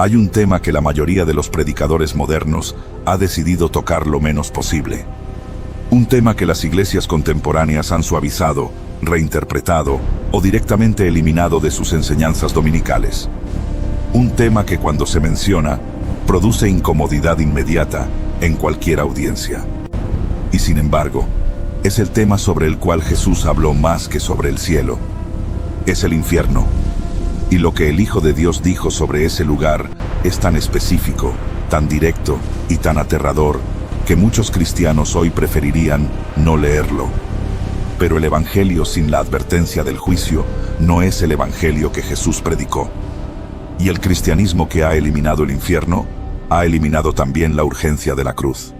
hay un tema que la mayoría de los predicadores modernos ha decidido tocar lo menos posible. Un tema que las iglesias contemporáneas han suavizado, reinterpretado o directamente eliminado de sus enseñanzas dominicales. Un tema que cuando se menciona, produce incomodidad inmediata en cualquier audiencia. Y sin embargo, es el tema sobre el cual Jesús habló más que sobre el cielo. Es el infierno. Y lo que el Hijo de Dios dijo sobre ese lugar es tan específico, tan directo y tan aterrador que muchos cristianos hoy preferirían no leerlo. Pero el Evangelio sin la advertencia del juicio no es el Evangelio que Jesús predicó. Y el cristianismo que ha eliminado el infierno, ha eliminado también la urgencia de la cruz.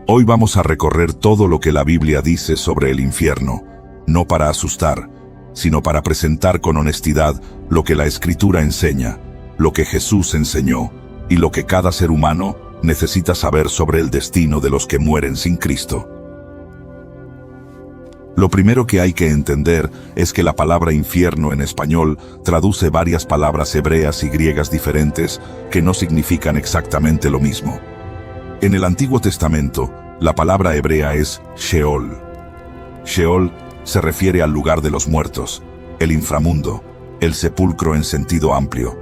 Hoy vamos a recorrer todo lo que la Biblia dice sobre el infierno, no para asustar, sino para presentar con honestidad lo que la Escritura enseña, lo que Jesús enseñó, y lo que cada ser humano necesita saber sobre el destino de los que mueren sin Cristo. Lo primero que hay que entender es que la palabra infierno en español traduce varias palabras hebreas y griegas diferentes que no significan exactamente lo mismo. En el Antiguo Testamento, la palabra hebrea es Sheol. Sheol se refiere al lugar de los muertos, el inframundo, el sepulcro en sentido amplio.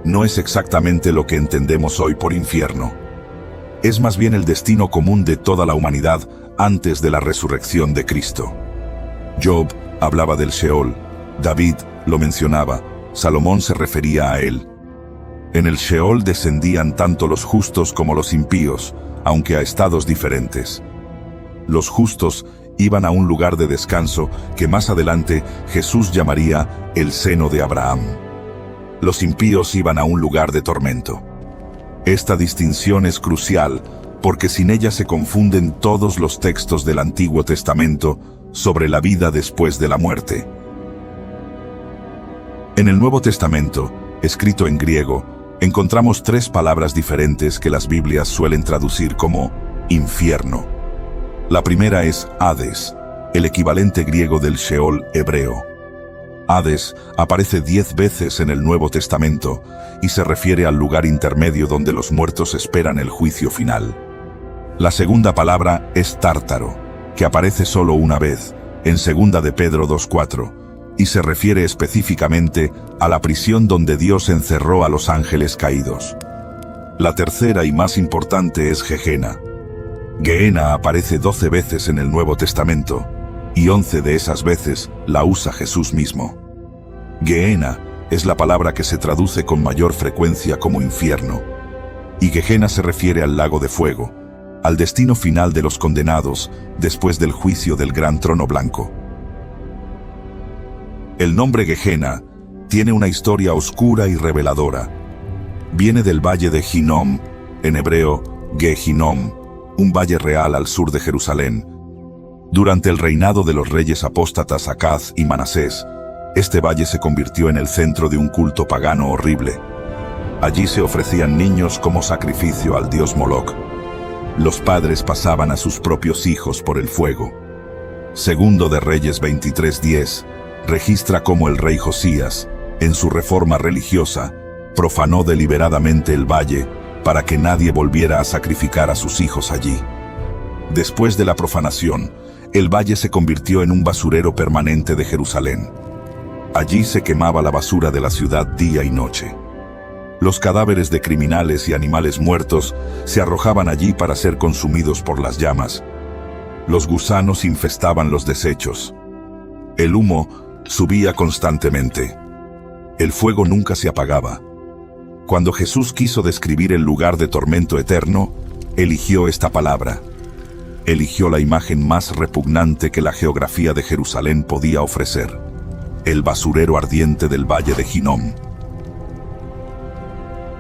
No es exactamente lo que entendemos hoy por infierno. Es más bien el destino común de toda la humanidad antes de la resurrección de Cristo. Job hablaba del Sheol, David lo mencionaba, Salomón se refería a él. En el Sheol descendían tanto los justos como los impíos, aunque a estados diferentes. Los justos iban a un lugar de descanso que más adelante Jesús llamaría el seno de Abraham. Los impíos iban a un lugar de tormento. Esta distinción es crucial porque sin ella se confunden todos los textos del Antiguo Testamento sobre la vida después de la muerte. En el Nuevo Testamento, escrito en griego, encontramos tres palabras diferentes que las Biblias suelen traducir como infierno. La primera es Hades, el equivalente griego del Sheol hebreo. Hades aparece 10 veces en el Nuevo Testamento y se refiere al lugar intermedio donde los muertos esperan el juicio final. La segunda palabra es Tártaro, que aparece solo una vez, en 2 de Pedro 2:4, y se refiere específicamente a la prisión donde Dios encerró a los ángeles caídos. La tercera y más importante es Gehenna. Gehenna aparece 12 veces en el Nuevo Testamento, y 11 de esas veces la usa Jesús mismo. Gehenna es la palabra que se traduce con mayor frecuencia como infierno, y Gehenna se refiere al lago de fuego, al destino final de los condenados después del juicio del gran trono blanco. El nombre Gehenna tiene una historia oscura y reveladora. Viene del valle de Hinnom, en hebreo Gehinnom, un valle real al sur de Jerusalén. Durante el reinado de los reyes apóstatas Acaz y Manasés, este valle se convirtió en el centro de un culto pagano horrible. Allí se ofrecían niños como sacrificio al dios Moloc. Los padres pasaban a sus propios hijos por el fuego. Segundo de Reyes 23:10 registra cómo el rey Josías, en su reforma religiosa, profanó deliberadamente el valle para que nadie volviera a sacrificar a sus hijos allí. Después de la profanación, el valle se convirtió en un basurero permanente de Jerusalén. Allí se quemaba la basura de la ciudad día y noche. Los cadáveres de criminales y animales muertos se arrojaban allí para ser consumidos por las llamas. Los gusanos infestaban los desechos. El humo subía constantemente. El fuego nunca se apagaba. Cuando Jesús quiso describir el lugar de tormento eterno, eligió esta palabra. Eligió la imagen más repugnante que la geografía de Jerusalén podía ofrecer: el basurero ardiente del valle de Hinnom.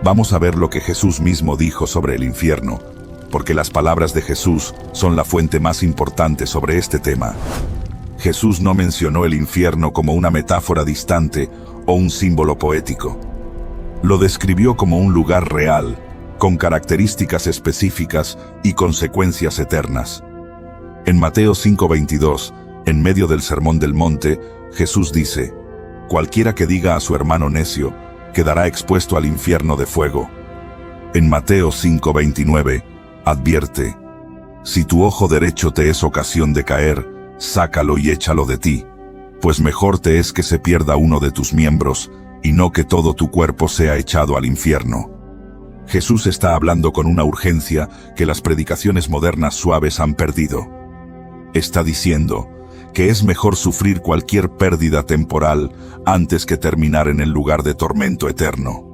Vamos a ver lo que Jesús mismo dijo sobre el infierno, porque las palabras de Jesús son la fuente más importante sobre este tema. Jesús no mencionó el infierno como una metáfora distante o un símbolo poético. Lo describió como un lugar real, con características específicas y consecuencias eternas. En Mateo 5:22, en medio del Sermón del Monte, Jesús dice: «Cualquiera que diga a su hermano necio, quedará expuesto al infierno de fuego. En Mateo 5:29, advierte: si tu ojo derecho te es ocasión de caer, sácalo y échalo de ti, pues mejor te es que se pierda uno de tus miembros, y no que todo tu cuerpo sea echado al infierno. Jesús está hablando con una urgencia que las predicaciones modernas suaves han perdido. Está diciendo que es mejor sufrir cualquier pérdida temporal antes que terminar en el lugar de tormento eterno.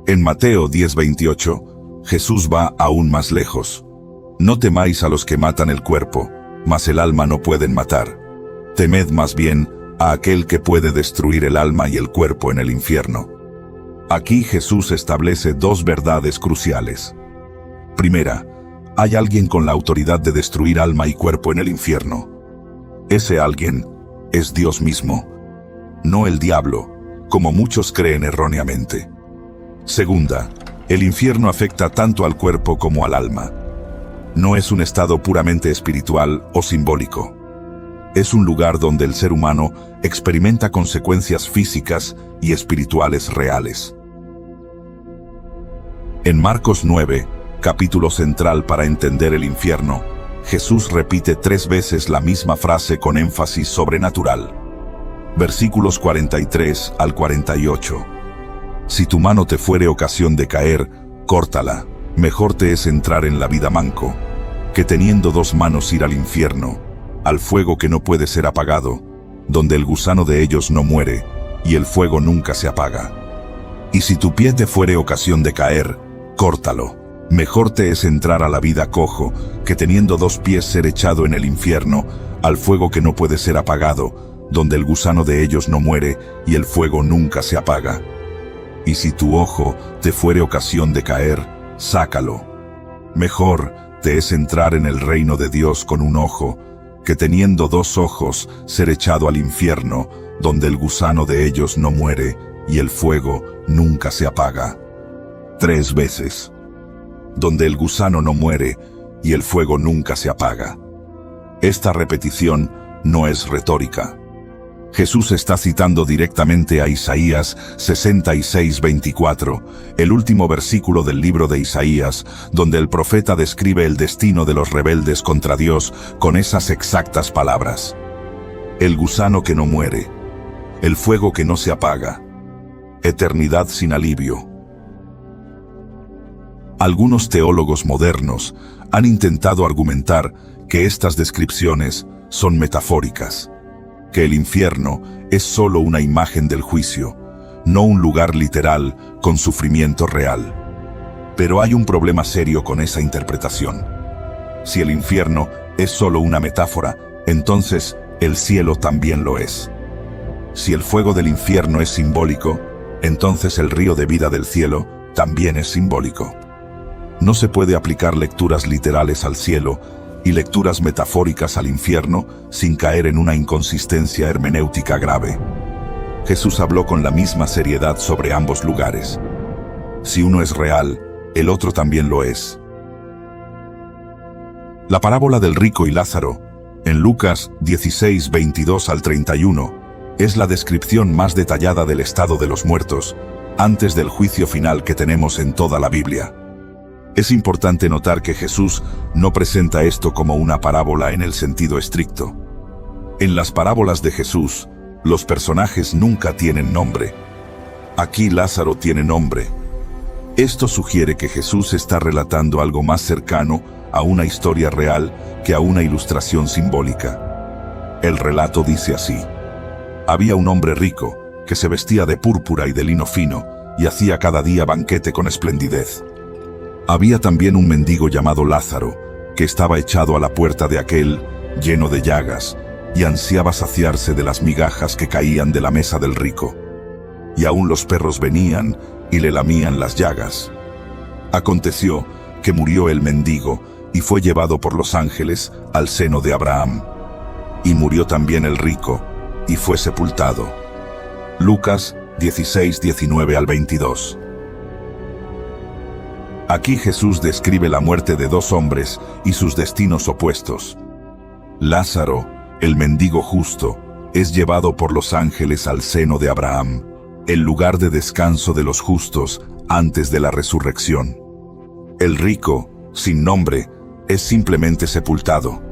En Mateo 10:28, Jesús va aún más lejos. No temáis a los que matan el cuerpo, mas el alma no pueden matar. Temed más bien a aquel que puede destruir el alma y el cuerpo en el infierno. Aquí Jesús establece dos verdades cruciales. Primera, hay alguien con la autoridad de destruir alma y cuerpo en el infierno. Ese alguien es Dios mismo, no el diablo, como muchos creen erróneamente. Segunda, el infierno afecta tanto al cuerpo como al alma. No es un estado puramente espiritual o simbólico. Es un lugar donde el ser humano experimenta consecuencias físicas y espirituales reales. En Marcos 9, capítulo central para entender el infierno, Jesús repite 3 veces la misma frase con énfasis sobrenatural. Versículos 43 al 48. Si tu mano te fuere ocasión de caer, córtala. Mejor te es entrar en la vida manco, que teniendo 2 manos ir al infierno, al fuego que no puede ser apagado, donde el gusano de ellos no muere, y el fuego nunca se apaga. Y si tu pie te fuere ocasión de caer, córtalo. Mejor te es entrar a la vida cojo, que teniendo 2 pies ser echado en el infierno, al fuego que no puede ser apagado, donde el gusano de ellos no muere, y el fuego nunca se apaga. Y si tu ojo te fuere ocasión de caer, sácalo. Mejor te es entrar en el reino de Dios con un ojo, que teniendo 2 ojos ser echado al infierno, donde el gusano de ellos no muere, y el fuego nunca se apaga. 3 veces. Donde el gusano no muere, y el fuego nunca se apaga. Esta repetición no es retórica. Jesús está citando directamente a Isaías 66:24, el último versículo del libro de Isaías, donde el profeta describe el destino de los rebeldes contra Dios con esas exactas palabras. El gusano que no muere, el fuego que no se apaga, eternidad sin alivio. Algunos teólogos modernos han intentado argumentar que estas descripciones son metafóricas, que el infierno es solo una imagen del juicio, no un lugar literal con sufrimiento real. Pero hay un problema serio con esa interpretación. Si el infierno es solo una metáfora, entonces el cielo también lo es. Si el fuego del infierno es simbólico, entonces el río de vida del cielo también es simbólico. No se puede aplicar lecturas literales al cielo y lecturas metafóricas al infierno sin caer en una inconsistencia hermenéutica grave. Jesús habló con la misma seriedad sobre ambos lugares. Si uno es real, el otro también lo es. La parábola del rico y Lázaro, en Lucas 16:22 al 31, es la descripción más detallada del estado de los muertos, antes del juicio final que tenemos en toda la Biblia. Es importante notar que Jesús no presenta esto como una parábola en el sentido estricto. En las parábolas de Jesús, los personajes nunca tienen nombre. Aquí Lázaro tiene nombre. Esto sugiere que Jesús está relatando algo más cercano a una historia real que a una ilustración simbólica. El relato dice así: había un hombre rico que se vestía de púrpura y de lino fino y hacía cada día banquete con esplendidez. Había también un mendigo llamado Lázaro, que estaba echado a la puerta de aquel, lleno de llagas, y ansiaba saciarse de las migajas que caían de la mesa del rico. Y aún los perros venían y le lamían las llagas. Aconteció que murió el mendigo y fue llevado por los ángeles al seno de Abraham. Y murió también el rico y fue sepultado. Lucas 16:19 al 22. Aquí Jesús describe la muerte de 2 hombres y sus destinos opuestos. Lázaro, el mendigo justo, es llevado por los ángeles al seno de Abraham, el lugar de descanso de los justos antes de la resurrección. El rico, sin nombre, es simplemente sepultado.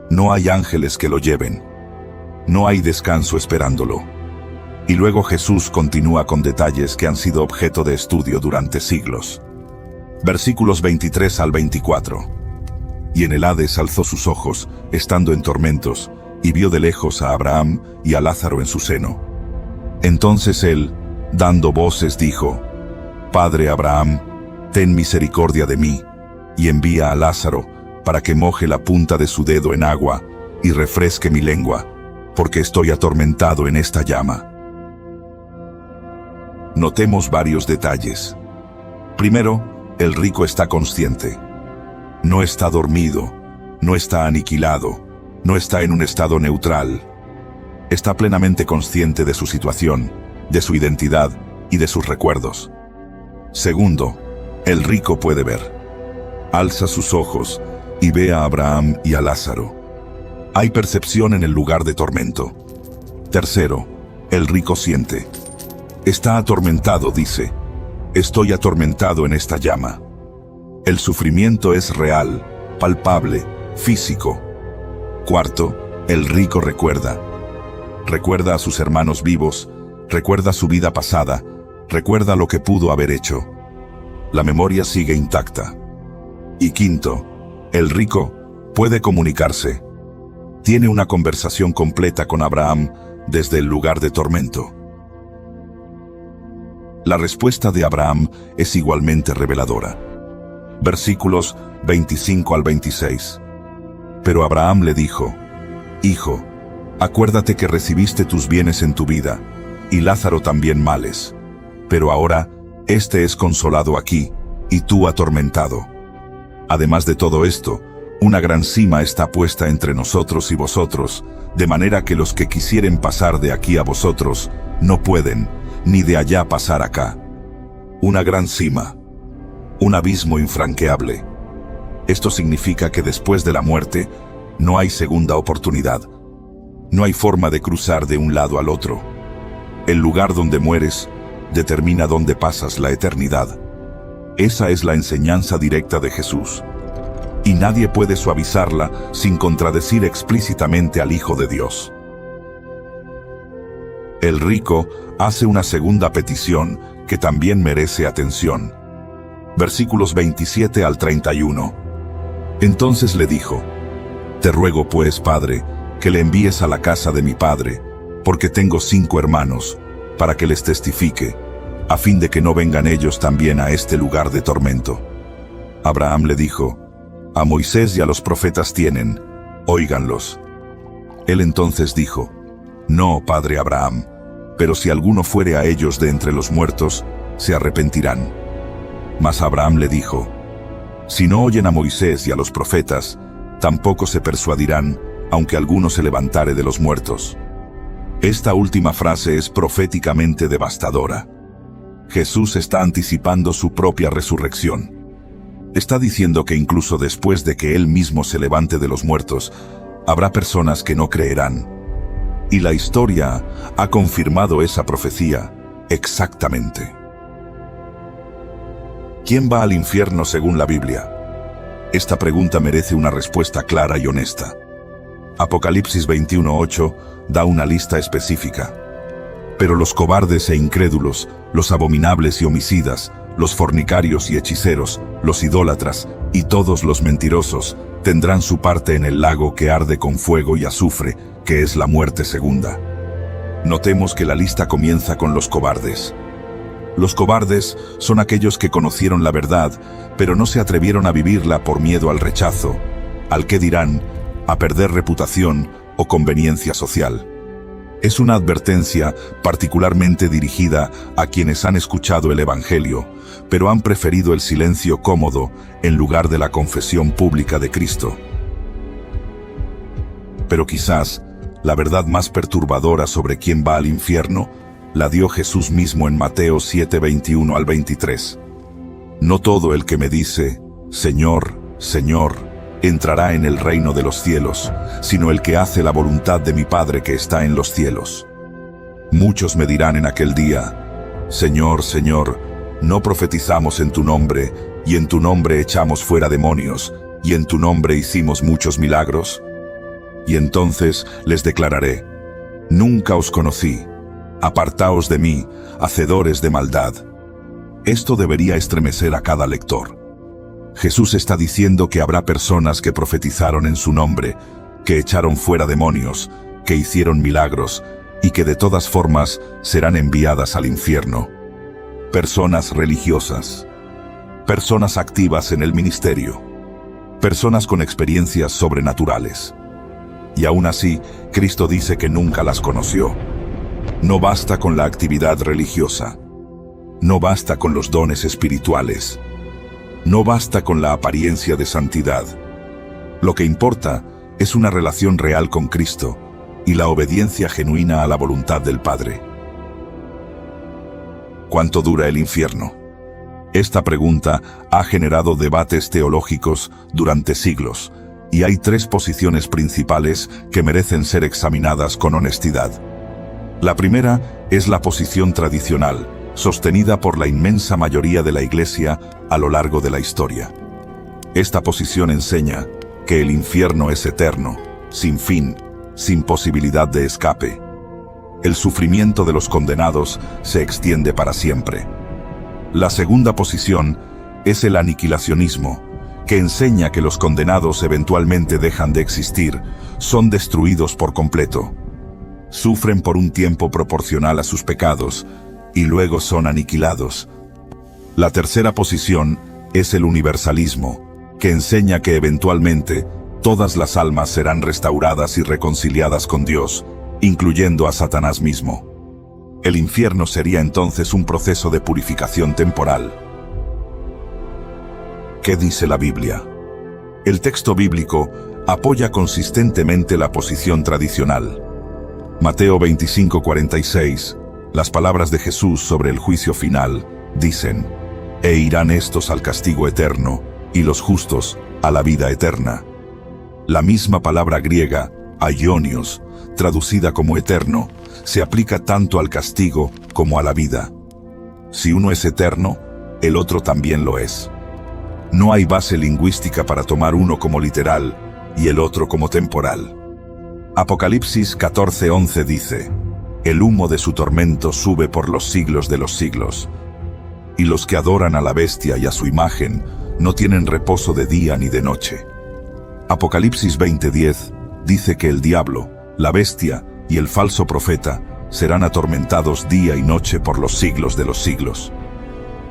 No hay ángeles que lo lleven. No hay descanso esperándolo. Y luego Jesús continúa con detalles que han sido objeto de estudio durante siglos. Versículos 23 al 24. Y en el Hades alzó sus ojos, estando en tormentos, y vio de lejos a Abraham y a Lázaro en su seno. Entonces él, dando voces, dijo: Padre Abraham, ten misericordia de mí, y envía a Lázaro, para que moje la punta de su dedo en agua, y refresque mi lengua, porque estoy atormentado en esta llama. Notemos varios detalles. Primero, el rico está consciente. No está dormido, no está aniquilado, no está en un estado neutral. Está plenamente consciente de su situación, de su identidad y de sus recuerdos. Segundo, el rico puede ver. Alza sus ojos y ve a Abraham y a Lázaro. Hay percepción en el lugar de tormento. Tercero, el rico siente. Está atormentado, dice: estoy atormentado en esta llama. El sufrimiento es real, palpable, físico. Cuarto, el rico recuerda. Recuerda a sus hermanos vivos, recuerda su vida pasada, recuerda lo que pudo haber hecho. La memoria sigue intacta. Y quinto, el rico puede comunicarse. Tiene una conversación completa con Abraham desde el lugar de tormento. La respuesta de Abraham es igualmente reveladora. Versículos 25 al 26. Pero Abraham le dijo: Hijo, acuérdate que recibiste tus bienes en tu vida, y Lázaro también males. Pero ahora, éste es consolado aquí, y tú atormentado. Además de todo esto, una gran sima está puesta entre nosotros y vosotros, de manera que los que quisieren pasar de aquí a vosotros, no pueden, ni de allá pasar acá. Una gran sima. Un abismo infranqueable. Esto significa que después de la muerte, no hay segunda oportunidad. No hay forma de cruzar de un lado al otro. El lugar donde mueres determina dónde pasas la eternidad. Esa es la enseñanza directa de Jesús. Y nadie puede suavizarla sin contradecir explícitamente al Hijo de Dios. El rico hace una segunda petición que también merece atención. Versículos 27 al 31. Entonces le dijo: Te ruego pues, Padre, que le envíes a la casa de mi padre, porque tengo 5 hermanos, para que les testifique, a fin de que no vengan ellos también a este lugar de tormento. Abraham le dijo: A Moisés y a los profetas tienen, óiganlos. Él entonces dijo: No, padre Abraham, pero si alguno fuere a ellos de entre los muertos, se arrepentirán. Mas Abraham le dijo: Si no oyen a Moisés y a los profetas, tampoco se persuadirán, aunque alguno se levantare de los muertos. Esta última frase es proféticamente devastadora. Jesús está anticipando su propia resurrección. Está diciendo que incluso después de que Él mismo se levante de los muertos, habrá personas que no creerán. Y la historia ha confirmado esa profecía exactamente. ¿Quién va al infierno según la Biblia? Esta pregunta merece una respuesta clara y honesta. Apocalipsis 21:8 da una lista específica. Pero los cobardes e incrédulos, los abominables y homicidas, los fornicarios y hechiceros, los idólatras y todos los mentirosos tendrán su parte en el lago que arde con fuego y azufre, que es la muerte segunda. Notemos que la lista comienza con los cobardes. Los cobardes son aquellos que conocieron la verdad, pero no se atrevieron a vivirla por miedo al rechazo, al qué dirán, a perder reputación o conveniencia social. Es una advertencia particularmente dirigida a quienes han escuchado el Evangelio, pero han preferido el silencio cómodo en lugar de la confesión pública de Cristo. Pero quizás la verdad más perturbadora sobre quién va al infierno la dio Jesús mismo en Mateo 7:21 al 23. No todo el que me dice, Señor, Señor, entrará en el reino de los cielos, sino el que hace la voluntad de mi Padre que está en los cielos. Muchos me dirán en aquel día, Señor, Señor, ¿no profetizamos en tu nombre, y en tu nombre echamos fuera demonios, y en tu nombre hicimos muchos milagros? Y entonces les declararé: nunca os conocí, apartaos de mí, hacedores de maldad. Esto debería estremecer a cada lector. Jesús está diciendo que habrá personas que profetizaron en su nombre, que echaron fuera demonios, que hicieron milagros, y que de todas formas serán enviadas al infierno. Personas religiosas, personas activas en el ministerio, personas con experiencias sobrenaturales. Y aún así, Cristo dice que nunca las conoció. No basta con la actividad religiosa, no basta con los dones espirituales, no basta con la apariencia de santidad. Lo que importa es una relación real con Cristo y la obediencia genuina a la voluntad del Padre. ¿Cuánto dura el infierno? Esta pregunta ha generado debates teológicos durante siglos, y hay tres posiciones principales que merecen ser examinadas con honestidad. La primera es la posición tradicional, sostenida por la inmensa mayoría de la Iglesia a lo largo de la historia. Esta posición enseña que el infierno es eterno, sin fin, sin posibilidad de escape. El sufrimiento de los condenados se extiende para siempre. La segunda posición es el aniquilacionismo, que enseña que los condenados eventualmente dejan de existir, son destruidos por completo. Sufren por un tiempo proporcional a sus pecados y luego son aniquilados. La tercera posición es el universalismo, que enseña que eventualmente todas las almas serán restauradas y reconciliadas con Dios, incluyendo a Satanás mismo. El infierno sería entonces un proceso de purificación temporal. ¿Qué dice la Biblia? El texto bíblico apoya consistentemente la posición tradicional. Mateo 25:46, las palabras de Jesús sobre el juicio final, dicen: «E irán estos al castigo eterno, y los justos a la vida eterna». La misma palabra griega, aionios, traducida como eterno, se aplica tanto al castigo como a la vida. Si uno es eterno, el otro también lo es. No hay base lingüística para tomar uno como literal y el otro como temporal. Apocalipsis 14:11 dice: «El humo de su tormento sube por los siglos de los siglos. Y los que adoran a la bestia y a su imagen no tienen reposo de día ni de noche». Apocalipsis 20:10 dice que el diablo, la bestia y el falso profeta serán atormentados día y noche por los siglos de los siglos.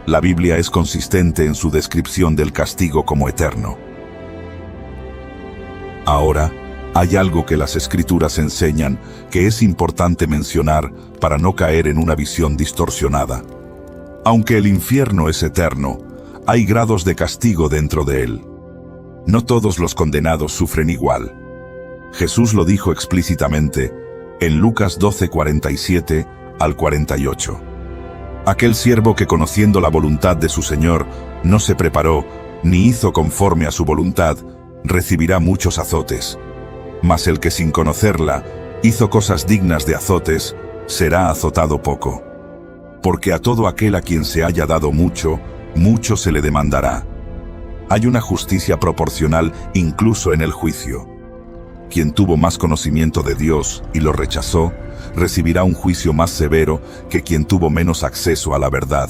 La Biblia es consistente en su descripción del castigo como eterno. Ahora, hay algo que las Escrituras enseñan que es importante mencionar para no caer en una visión distorsionada. Aunque el infierno es eterno, hay grados de castigo dentro de él. No todos los condenados sufren igual. Jesús lo dijo explícitamente en Lucas 12:47 al 48. Aquel siervo que, conociendo la voluntad de su Señor, no se preparó ni hizo conforme a su voluntad, recibirá muchos azotes. Mas el que sin conocerla hizo cosas dignas de azotes, será azotado poco. Porque a todo aquel a quien se haya dado mucho, mucho se le demandará. Hay una justicia proporcional incluso en el juicio. Quien tuvo más conocimiento de Dios y lo rechazó, recibirá un juicio más severo que quien tuvo menos acceso a la verdad.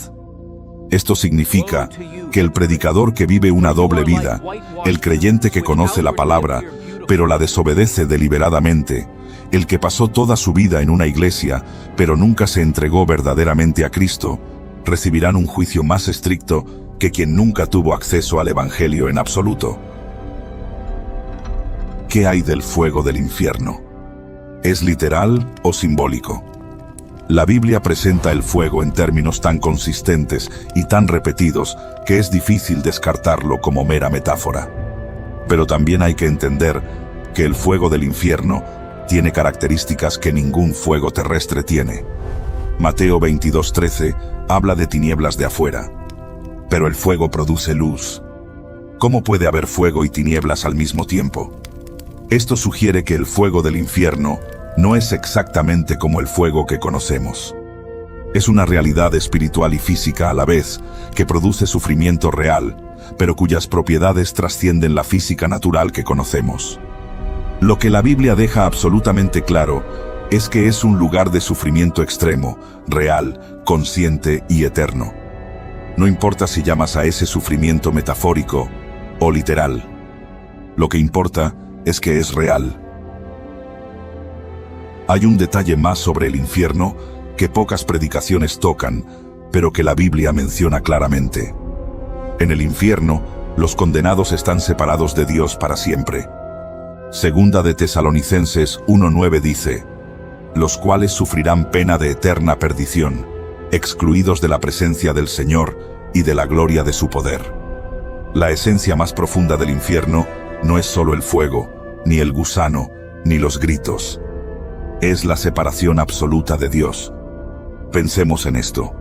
Esto significa que el predicador que vive una doble vida, el creyente que conoce la palabra, pero la desobedece deliberadamente, el que pasó toda su vida en una iglesia, pero nunca se entregó verdaderamente a Cristo, recibirán un juicio más estricto que quien nunca tuvo acceso al Evangelio en absoluto. ¿Qué hay del fuego del infierno? ¿Es literal o simbólico? La Biblia presenta el fuego en términos tan consistentes y tan repetidos que es difícil descartarlo como mera metáfora. Pero también hay que entender que el fuego del infierno tiene características que ningún fuego terrestre tiene. Mateo 22:13 habla de tinieblas de afuera. Pero el fuego produce luz. ¿Cómo puede haber fuego y tinieblas al mismo tiempo? Esto sugiere que el fuego del infierno no es exactamente como el fuego que conocemos. Es una realidad espiritual y física a la vez, que produce sufrimiento real, pero cuyas propiedades trascienden la física natural que conocemos. Lo que la Biblia deja absolutamente claro es que es un lugar de sufrimiento extremo, real, consciente y eterno. No importa si llamas a ese sufrimiento metafórico o literal. Lo que importa es que es real. Hay un detalle más sobre el infierno que pocas predicaciones tocan, pero que la Biblia menciona claramente. En el infierno, los condenados están separados de Dios para siempre. Segunda de Tesalonicenses 1:9 dice: los cuales sufrirán pena de eterna perdición, excluidos de la presencia del Señor y de la gloria de su poder. La esencia más profunda del infierno no es solo el fuego, ni el gusano, ni los gritos. Es la separación absoluta de Dios. Pensemos en esto.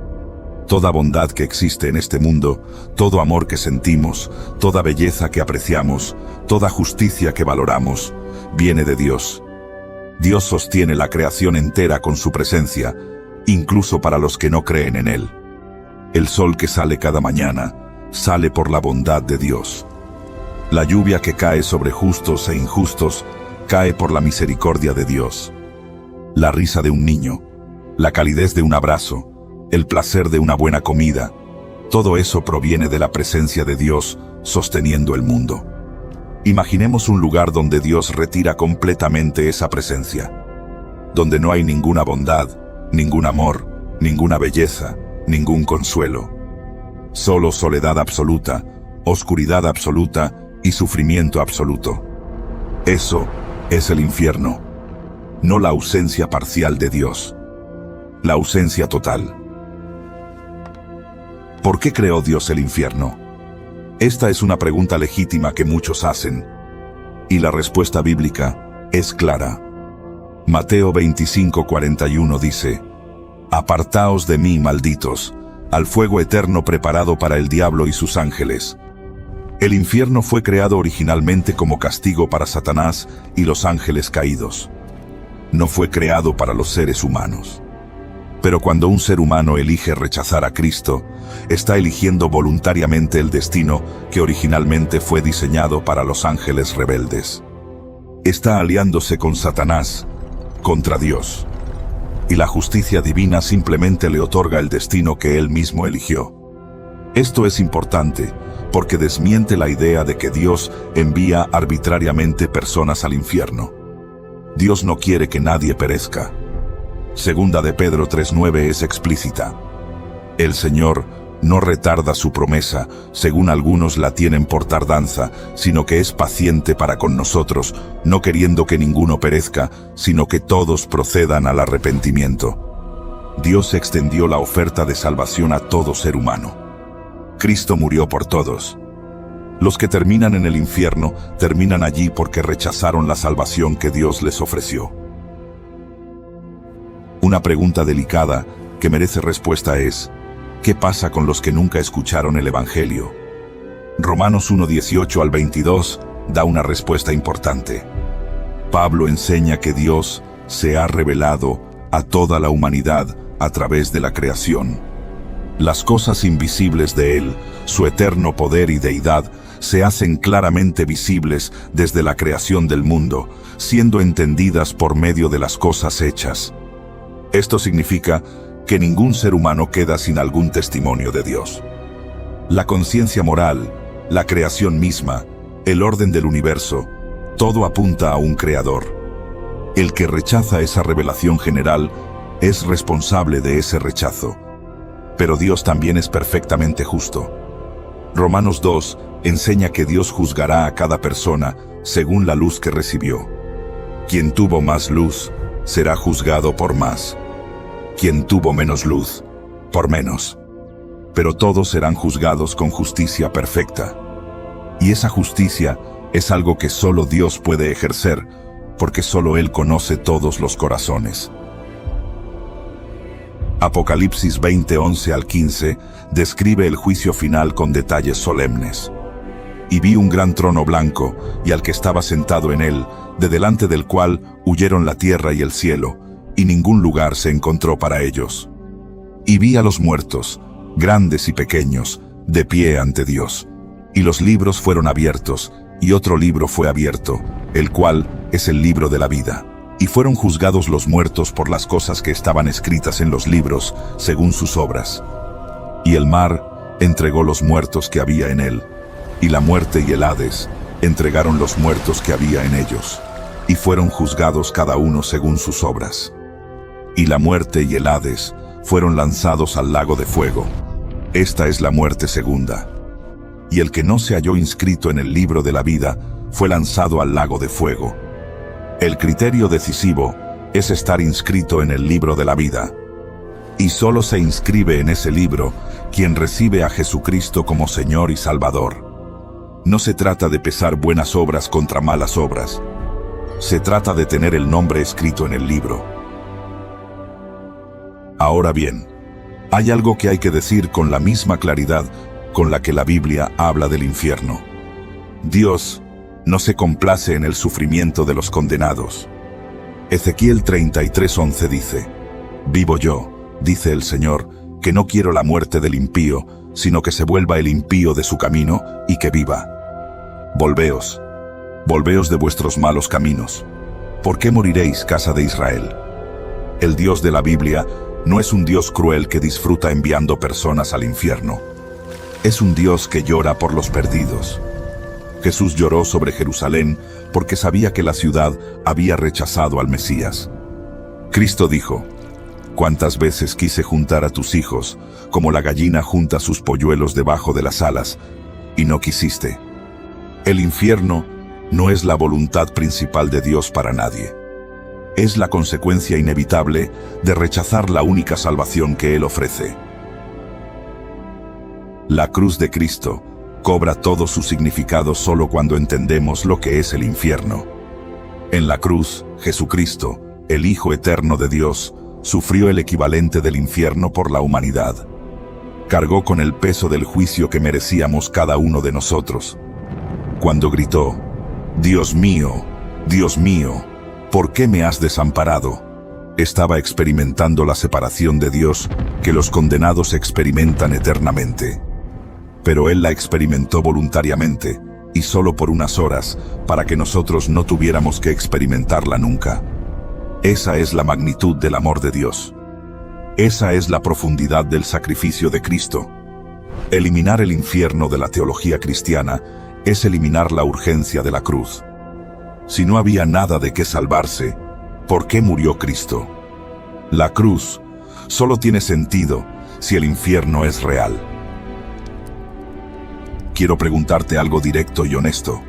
Toda bondad que existe en este mundo, todo amor que sentimos, toda belleza que apreciamos, toda justicia que valoramos, viene de Dios. Dios sostiene la creación entera con su presencia, incluso para los que no creen en Él. El sol que sale cada mañana, sale por la bondad de Dios. La lluvia que cae sobre justos e injustos, cae por la misericordia de Dios. La risa de un niño, la calidez de un abrazo, el placer de una buena comida, todo eso proviene de la presencia de Dios sosteniendo el mundo. Imaginemos un lugar donde Dios retira completamente esa presencia, donde no hay ninguna bondad, ningún amor, ninguna belleza, ningún consuelo. Solo soledad absoluta, oscuridad absoluta y sufrimiento absoluto. Eso es el infierno, no la ausencia parcial de Dios, la ausencia total. ¿Por qué creó Dios el infierno? Esta es una pregunta legítima que muchos hacen, y la respuesta bíblica es clara. Mateo 25:41 dice: apartaos de mí, malditos, al fuego eterno preparado para el diablo y sus ángeles. El infierno fue creado originalmente como castigo para Satanás y los ángeles caídos. No fue creado para los seres humanos. Pero cuando un ser humano elige rechazar a Cristo, está eligiendo voluntariamente el destino que originalmente fue diseñado para los ángeles rebeldes. Está aliándose con Satanás, contra Dios. Y la justicia divina simplemente le otorga el destino que él mismo eligió. Esto es importante, porque desmiente la idea de que Dios envía arbitrariamente personas al infierno. Dios no quiere que nadie perezca. Segunda de Pedro 3:9 es explícita. El Señor no retarda su promesa, según algunos la tienen por tardanza, sino que es paciente para con nosotros, no queriendo que ninguno perezca, sino que todos procedan al arrepentimiento. Dios extendió la oferta de salvación a todo ser humano. Cristo murió por todos. Los que terminan en el infierno, terminan allí porque rechazaron la salvación que Dios les ofreció. Una pregunta delicada que merece respuesta es: ¿qué pasa con los que nunca escucharon el Evangelio? Romanos 1:18 al 22 da una respuesta importante. Pablo enseña que Dios se ha revelado a toda la humanidad a través de la creación. Las cosas invisibles de Él, su eterno poder y deidad, se hacen claramente visibles desde la creación del mundo, siendo entendidas por medio de las cosas hechas. Esto significa que ningún ser humano queda sin algún testimonio de Dios. La conciencia moral, la creación misma, el orden del universo, todo apunta a un creador. El que rechaza esa revelación general es responsable de ese rechazo. Pero Dios también es perfectamente justo. Romanos 2 enseña que Dios juzgará a cada persona según la luz que recibió. Quien tuvo más luz será juzgado por más. Quien tuvo menos luz, por menos. Pero todos serán juzgados con justicia perfecta. Y esa justicia es algo que solo Dios puede ejercer, porque solo Él conoce todos los corazones. Apocalipsis 20:11 al 15 describe el juicio final con detalles solemnes. Y vi un gran trono blanco, y al que estaba sentado en él, de delante del cual huyeron la tierra y el cielo, y ningún lugar se encontró para ellos. Y vi a los muertos, grandes y pequeños, de pie ante Dios. Y los libros fueron abiertos, y otro libro fue abierto, el cual es el libro de la vida. Y fueron juzgados los muertos por las cosas que estaban escritas en los libros, según sus obras. Y el mar entregó los muertos que había en él, y la muerte y el Hades entregaron los muertos que había en ellos, y fueron juzgados cada uno según sus obras. Y la muerte y el Hades fueron lanzados al lago de fuego. Esta es la muerte segunda. Y el que no se halló inscrito en el libro de la vida fue lanzado al lago de fuego. El criterio decisivo es estar inscrito en el libro de la vida. Y solo se inscribe en ese libro quien recibe a Jesucristo como Señor y Salvador. No se trata de pesar buenas obras contra malas obras. Se trata de tener el nombre escrito en el libro. Ahora bien, hay algo que hay que decir con la misma claridad con la que la Biblia habla del infierno. Dios no se complace en el sufrimiento de los condenados. Ezequiel 33:11 dice: Vivo yo, dice el Señor, que no quiero la muerte del impío, sino que se vuelva el impío de su camino y que viva. Volveos, volveos de vuestros malos caminos. ¿Por qué moriréis, casa de Israel? El Dios de la Biblia no es un Dios cruel que disfruta enviando personas al infierno. Es un Dios que llora por los perdidos. Jesús lloró sobre Jerusalén porque sabía que la ciudad había rechazado al Mesías. Cristo dijo: «¿Cuántas veces quise juntar a tus hijos, como la gallina junta sus polluelos debajo de las alas, y no quisiste?» El infierno no es la voluntad principal de Dios para nadie. Es la consecuencia inevitable de rechazar la única salvación que Él ofrece. La cruz de Cristo cobra todo su significado solo cuando entendemos lo que es el infierno. En la cruz, Jesucristo, el Hijo eterno de Dios, sufrió el equivalente del infierno por la humanidad. Cargó con el peso del juicio que merecíamos cada uno de nosotros. Cuando gritó: Dios mío, ¿por qué me has desamparado?», estaba experimentando la separación de Dios que los condenados experimentan eternamente. Pero Él la experimentó voluntariamente, y solo por unas horas, para que nosotros no tuviéramos que experimentarla nunca. Esa es la magnitud del amor de Dios. Esa es la profundidad del sacrificio de Cristo. Eliminar el infierno de la teología cristiana es eliminar la urgencia de la cruz. Si no había nada de qué salvarse, ¿por qué murió Cristo? La cruz solo tiene sentido si el infierno es real. Quiero preguntarte algo directo y honesto.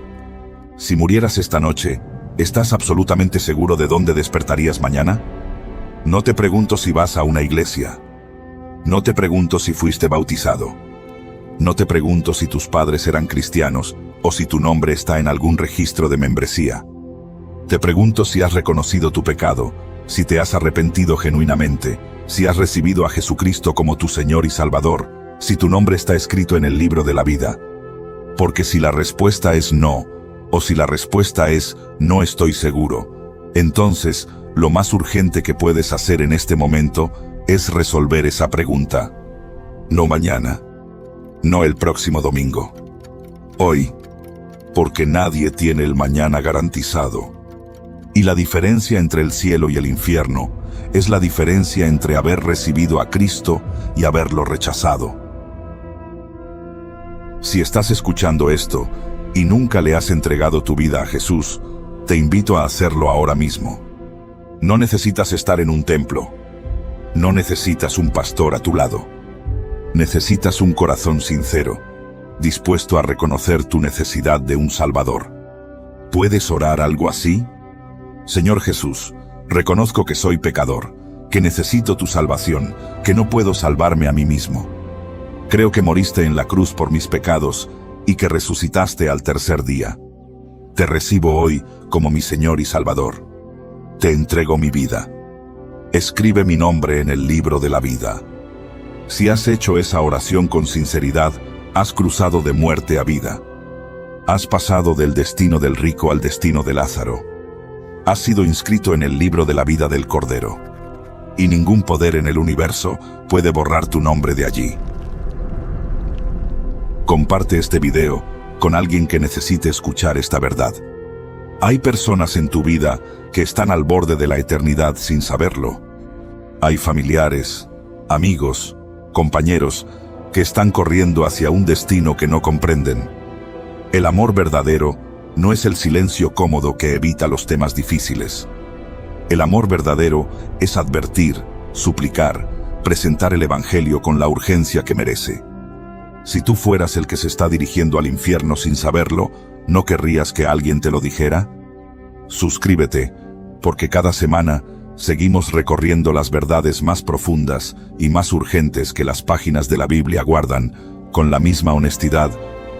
Si murieras esta noche, ¿estás absolutamente seguro de dónde despertarías mañana? No te pregunto si vas a una iglesia. No te pregunto si fuiste bautizado. No te pregunto si tus padres eran cristianos o si tu nombre está en algún registro de membresía. Te pregunto si has reconocido tu pecado, si te has arrepentido genuinamente, si has recibido a Jesucristo como tu Señor y Salvador, si tu nombre está escrito en el libro de la vida. Porque si la respuesta es no, o si la respuesta es no estoy seguro, entonces lo más urgente que puedes hacer en este momento es resolver esa pregunta. No mañana, no el próximo domingo. Hoy, porque nadie tiene el mañana garantizado. Y la diferencia entre el cielo y el infierno es la diferencia entre haber recibido a Cristo y haberlo rechazado. Si estás escuchando esto y nunca le has entregado tu vida a Jesús, te invito a hacerlo ahora mismo. No necesitas estar en un templo. No necesitas un pastor a tu lado. Necesitas un corazón sincero, dispuesto a reconocer tu necesidad de un Salvador. ¿Puedes orar algo así? Señor Jesús, reconozco que soy pecador, que necesito tu salvación, que no puedo salvarme a mí mismo. Creo que moriste en la cruz por mis pecados y que resucitaste al tercer día. Te recibo hoy como mi Señor y Salvador. Te entrego mi vida. Escribe mi nombre en el libro de la vida. Si has hecho esa oración con sinceridad, has cruzado de muerte a vida. Has pasado del destino del rico al destino de Lázaro. Has sido inscrito en el libro de la vida del Cordero. y ningún poder en el universo puede borrar tu nombre de allí. Comparte este video con alguien que necesite escuchar esta verdad. Hay personas en tu vida que están al borde de la eternidad sin saberlo. Hay familiares, amigos, compañeros que están corriendo hacia un destino que no comprenden. El amor verdadero no es el silencio cómodo que evita los temas difíciles. El amor verdadero es advertir, suplicar, presentar el Evangelio con la urgencia que merece. Si tú fueras el que se está dirigiendo al infierno sin saberlo, ¿no querrías que alguien te lo dijera? Suscríbete, porque cada semana seguimos recorriendo las verdades más profundas y más urgentes que las páginas de la Biblia guardan, con la misma honestidad,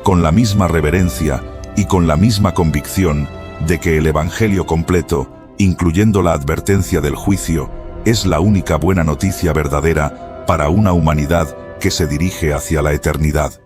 con la misma reverencia y con la misma convicción de que el Evangelio completo, incluyendo la advertencia del juicio, es la única buena noticia verdadera para una humanidad que se dirige hacia la eternidad.